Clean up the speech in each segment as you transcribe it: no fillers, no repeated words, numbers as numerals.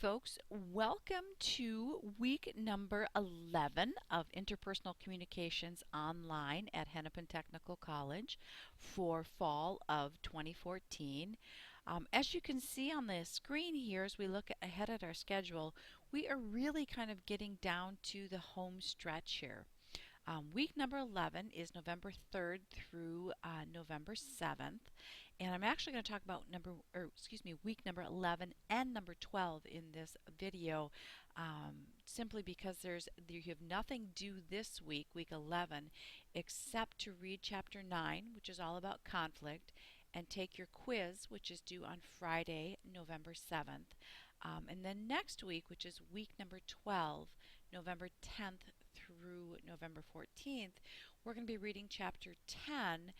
folks. Welcome to week number 11 of Interpersonal Communications online at Hennepin Technical College for fall of 2014. As you can see on the screen here, as we look ahead at our schedule, we are really kind of getting down to the home stretch here. Week number 11 is November 3rd through November 7th, and I'm actually going to talk about week number 11 and number 12 in this video, simply because you have nothing due this week, week 11, except to read chapter 9, which is all about conflict, and take your quiz, which is due on Friday, November 7th. And then next week, which is week number 12, November 10th through November 14th, we're going to be reading chapter 10,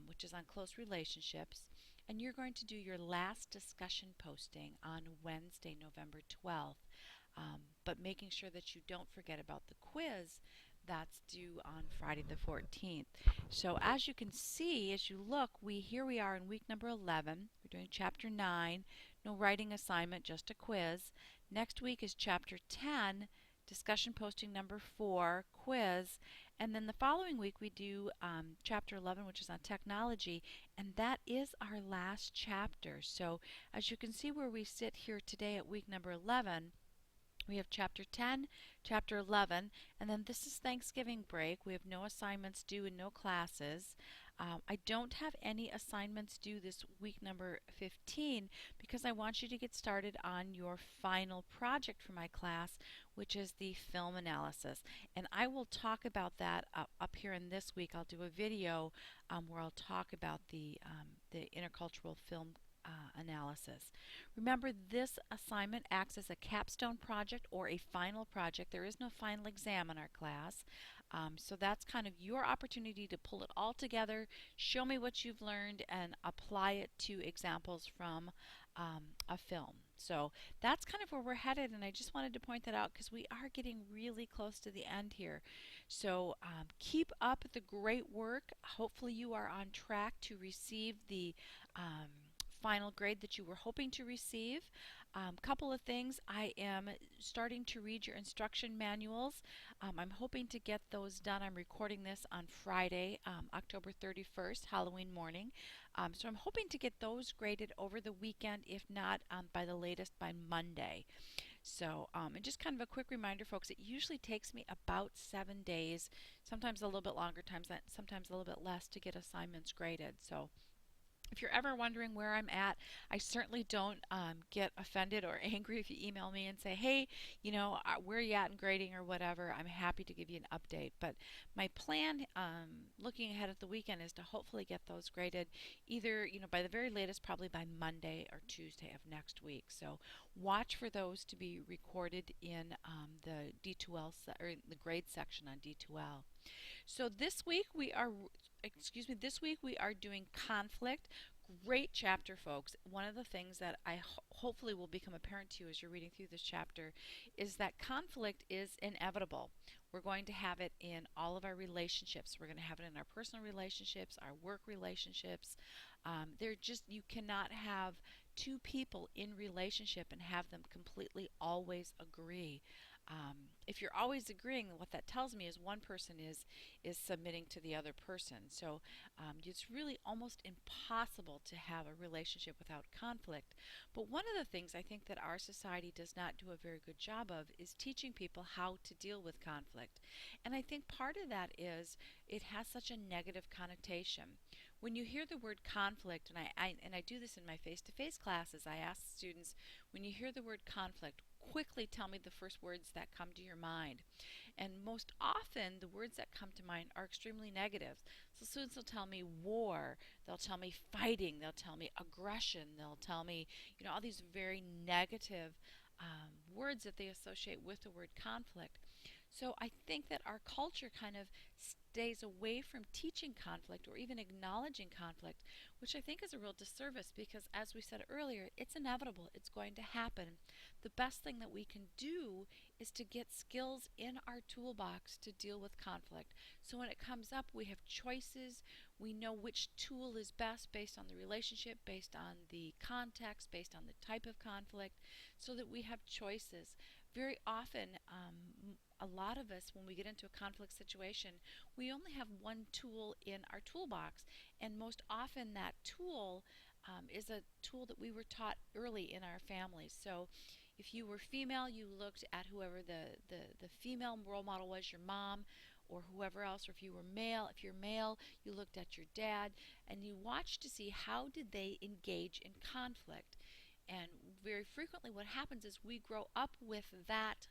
which is on close relationships, and you're going to do your last discussion posting on Wednesday, November 12th, but making sure that you don't forget about the quiz that's due on Friday the 14th. So as you can see, as you look, here we are in week number 11. We're doing chapter 9, no writing assignment, just a quiz. Next week is chapter 10, discussion posting number 4, quiz, and then the following week we do chapter 11, which is on technology, and that is our last chapter. So as you can see where we sit here today at week number 11, we have chapter 10, chapter 11, and then this is Thanksgiving break. We have no assignments due and no classes. I don't have any assignments due this week number 15 because I want you to get started on your final project for my class, which is the film analysis. And I will talk about that up here in this week. I'll do a video where I'll talk about the intercultural film analysis. Remember, this assignment acts as a capstone project or a final project. There is no final exam in our class, so that's kind of your opportunity to pull it all together, show me what you've learned, and apply it to examples from a film. So that's kind of where we're headed, and I just wanted to point that out because we are getting really close to the end here. So keep up the great work. Hopefully you are on track to receive the final grade that you were hoping to receive. Couple of things. I am starting to read your instruction manuals. I'm hoping to get those done. I'm recording this on Friday, October 31st, Halloween morning. So I'm hoping to get those graded over the weekend, if not by the latest by Monday. So, and just kind of a quick reminder, folks, it usually takes me about 7 days, sometimes a little bit longer, sometimes a little bit less, to get assignments graded. So if you're ever wondering where I'm at, I certainly don't get offended or angry if you email me and say, hey, where are you at in grading or whatever. I'm happy to give you an update. But my plan, looking ahead at the weekend, is to hopefully get those graded either, by the very latest, probably by Monday or Tuesday of next week. So watch for those to be recorded in the D2L or the grade section on D2L. So this week we are doing conflict. Great chapter, folks. One of the things that I hopefully will become apparent to you as you're reading through this chapter is that conflict is inevitable. We're going to have it in all of our relationships. We're going to have it in our personal relationships, our work relationships. You cannot have two people in relationship and have them completely always agree. If you're always agreeing, what that tells me is one person is submitting to the other person. So it's really almost impossible to have a relationship without conflict. But one of the things I think that our society does not do a very good job of is teaching people how to deal with conflict. And I think part of that is it has such a negative connotation. When you hear the word conflict, and I do this in my face-to-face classes, I ask students, when you hear the word conflict, quickly tell me the first words that come to your mind. And most often the words that come to mind are extremely negative. So students will tell me war, they'll tell me fighting, they'll tell me aggression, they'll tell me all these very negative words that they associate with the word conflict. So I think that our culture kind of stays away from teaching conflict or even acknowledging conflict, which I think is a real disservice because, as we said earlier, it's inevitable, it's going to happen. The best thing that we can do is to get skills in our toolbox to deal with conflict. So when it comes up, we have choices. We know which tool is best based on the relationship, based on the context, based on the type of conflict, so that we have choices. Very often, a lot of us, when we get into a conflict situation, we only have one tool in our toolbox, and most often that tool is a tool that we were taught early in our families. So if you were female, you looked at whoever the female role model was, your mom or whoever else. Or if you're male, you looked at your dad, and you watched to see how did they engage in conflict. And very frequently what happens is we grow up with that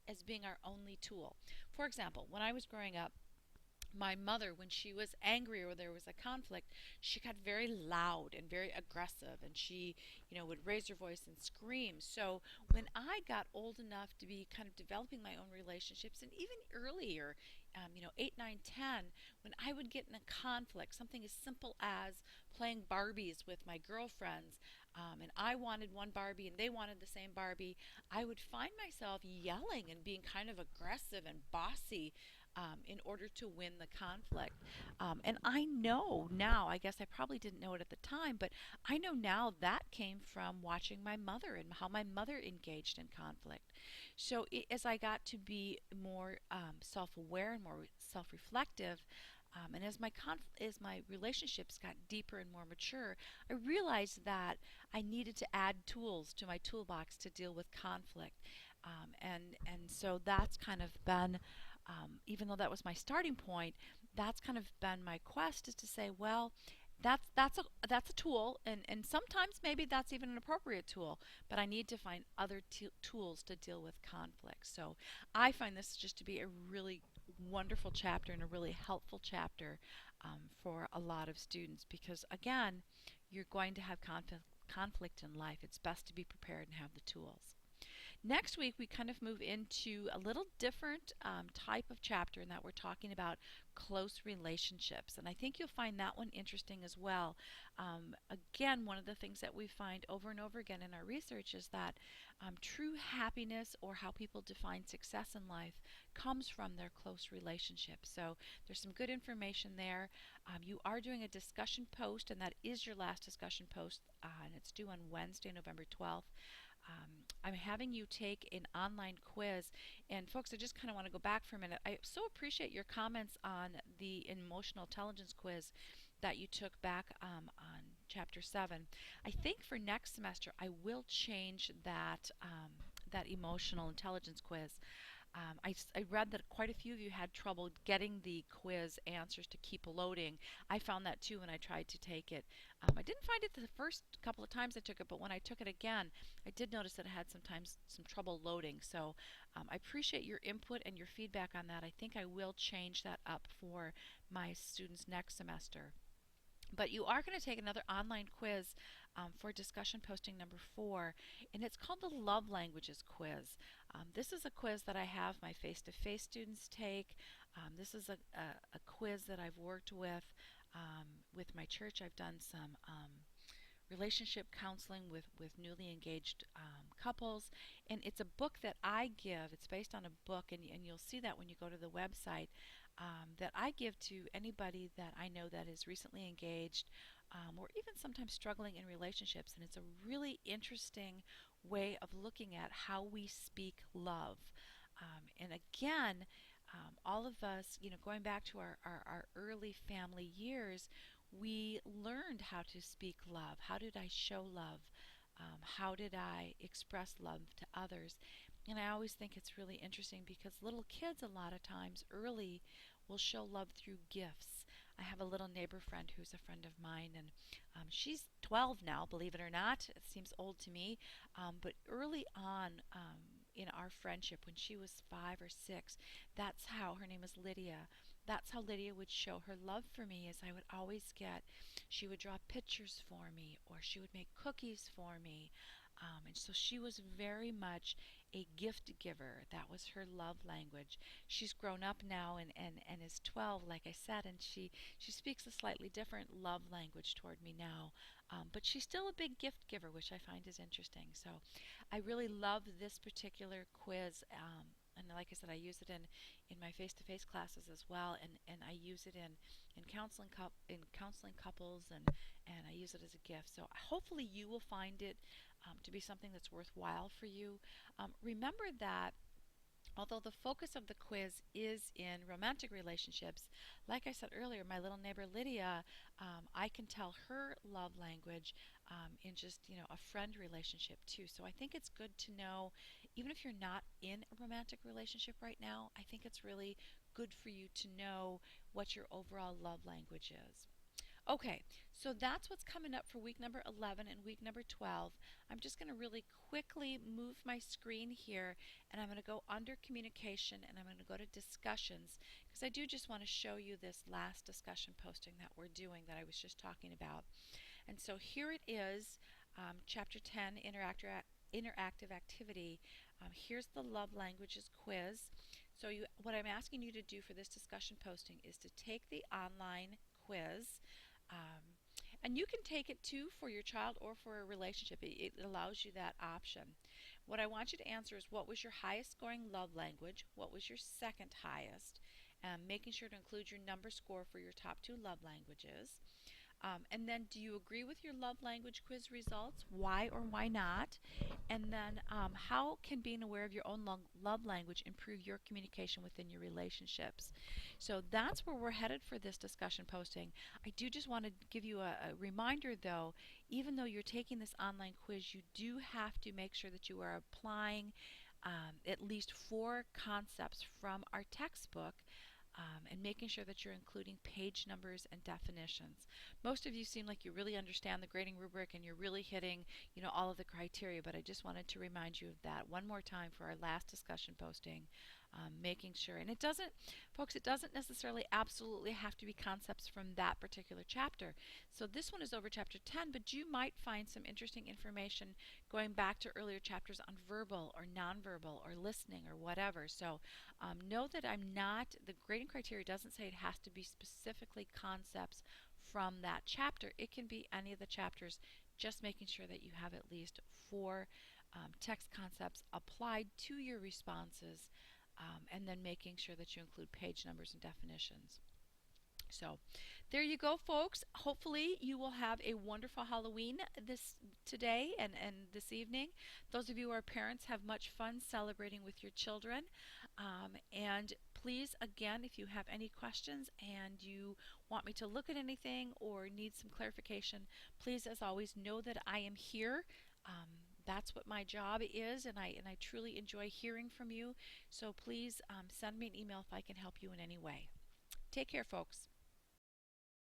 as being our only tool. For example, when I was growing up, my mother, when she was angry or there was a conflict, she got very loud and very aggressive, and she, would raise her voice and scream. So when I got old enough to be kind of developing my own relationships, and even earlier, 8, 9, 10, when I would get in a conflict, something as simple as playing Barbies with my girlfriends, and I wanted one Barbie and they wanted the same Barbie, I would find myself yelling and being kind of aggressive and bossy in order to win the conflict. And I know now, I guess I probably didn't know it at the time, but I know now that came from watching my mother and how my mother engaged in conflict. So as I got to be more self-aware and more self-reflective, and as my relationships got deeper and more mature, I realized that I needed to add tools to my toolbox to deal with conflict. And so that's kind of been, even though that was my starting point, that's kind of been my quest, is to say, well, that's a tool, and sometimes maybe that's even an appropriate tool, but I need to find other tools to deal with conflict. So I find this just to be a really wonderful chapter and a really helpful chapter for a lot of students, because again, you're going to have conflict in life. It's best to be prepared and have the tools. Next week, we kind of move into a little different type of chapter in that we're talking about close relationships. And I think you'll find that one interesting as well. Again, one of the things that we find over and over again in our research is that true happiness, or how people define success in life, comes from their close relationships. So there's some good information there. You are doing a discussion post, and that is your last discussion post, and it's due on Wednesday, November 12th. I'm having you take an online quiz. And folks, I just kind of want to go back for a minute. I so appreciate your comments on the emotional intelligence quiz that you took back on Chapter 7. I think for next semester I will change that emotional intelligence quiz. I read that quite a few of you had trouble getting the quiz answers to keep loading. I found that too when I tried to take it. I didn't find it the first couple of times I took it, but when I took it again, I did notice that it had sometimes some trouble loading. So I appreciate your input and your feedback on that. I think I will change that up for my students next semester. But you are going to take another online quiz for discussion posting number 4, and it's called the Love Languages Quiz. This is a quiz that I have my face-to-face students take. This is a quiz that I've worked with my church. I've done some relationship counseling with newly engaged couples, and it's a book that I give. It's based on a book, and you'll see that when you go to the website, that I give to anybody that I know that is recently engaged, or even sometimes struggling in relationships. And it's a really interesting way of looking at how we speak love. And again, all of us, going back to our early family years, we learned how to speak love. How did I show love? How did I express love to others? And I always think it's really interesting because little kids, a lot of times early, will show love through gifts. I have a little neighbor friend who's a friend of mine, and she's 12 now, believe it or not. It seems old to me. But early on in our friendship, when she was 5 or 6, that's how, her name is Lydia. That's how Lydia would show her love for me, is I would always she would draw pictures for me, or she would make cookies for me. And so she was very much a gift giver. That was her love language. She's grown up now and is 12, like I said, and she speaks a slightly different love language toward me now. But she's still a big gift giver, which I find is interesting. So I really love this particular quiz. And like I said, I use it in my face-to-face classes as well, and I use it in counseling couples, and I use it as a gift. So hopefully you will find it to be something that's worthwhile for you. Remember that although the focus of the quiz is in romantic relationships, like I said earlier, my little neighbor Lydia, I can tell her love language in just a friend relationship too. So I think it's good to know, even if you're not in a romantic relationship right now, I think it's really good for you to know what your overall love language is. Okay, so that's what's coming up for week number 11 and week number 12. I'm just going to really quickly move my screen here, and I'm going to go under communication, and I'm going to go to discussions, because I do just want to show you this last discussion posting that we're doing that I was just talking about. And so here it is, chapter 10, interactive activity. Here's the love languages quiz. So what I'm asking you to do for this discussion posting is to take the online quiz. Um, and you can take it too for your child or for a relationship. It allows you that option. What I want you to answer is, what was your highest scoring love language? What was your second highest? Making sure to include your number score for your top two love languages. And then, do you agree with your love language quiz results? Why or why not? And then, how can being aware of your own love language improve your communication within your relationships? So that's where we're headed for this discussion posting. I do just want to give you a reminder, though, even though you're taking this online quiz, you do have to make sure that you are applying at least 4 concepts from our textbook, and making sure that you're including page numbers and definitions. Most of you seem like you really understand the grading rubric and you're really hitting, all of the criteria, but I just wanted to remind you of that one more time for our last discussion posting, making sure. And it doesn't, folks, it doesn't necessarily absolutely have to be concepts from that particular chapter. So this one is over chapter 10, but you might find some interesting information going back to earlier chapters on verbal or nonverbal or listening or whatever. So know that the grading criteria doesn't say it has to be specifically concepts from that chapter. It can be any of the chapters, just making sure that you have at least 4 text concepts applied to your responses, and then making sure that you include page numbers and definitions. So there you go, folks. Hopefully you will have a wonderful Halloween today and this evening. Those of you who are parents, have much fun celebrating with your children. And please, again, if you have any questions and you want me to look at anything or need some clarification, please, as always, know that I am here. That's what my job is, and I truly enjoy hearing from you. So please send me an email if I can help you in any way. Take care, folks.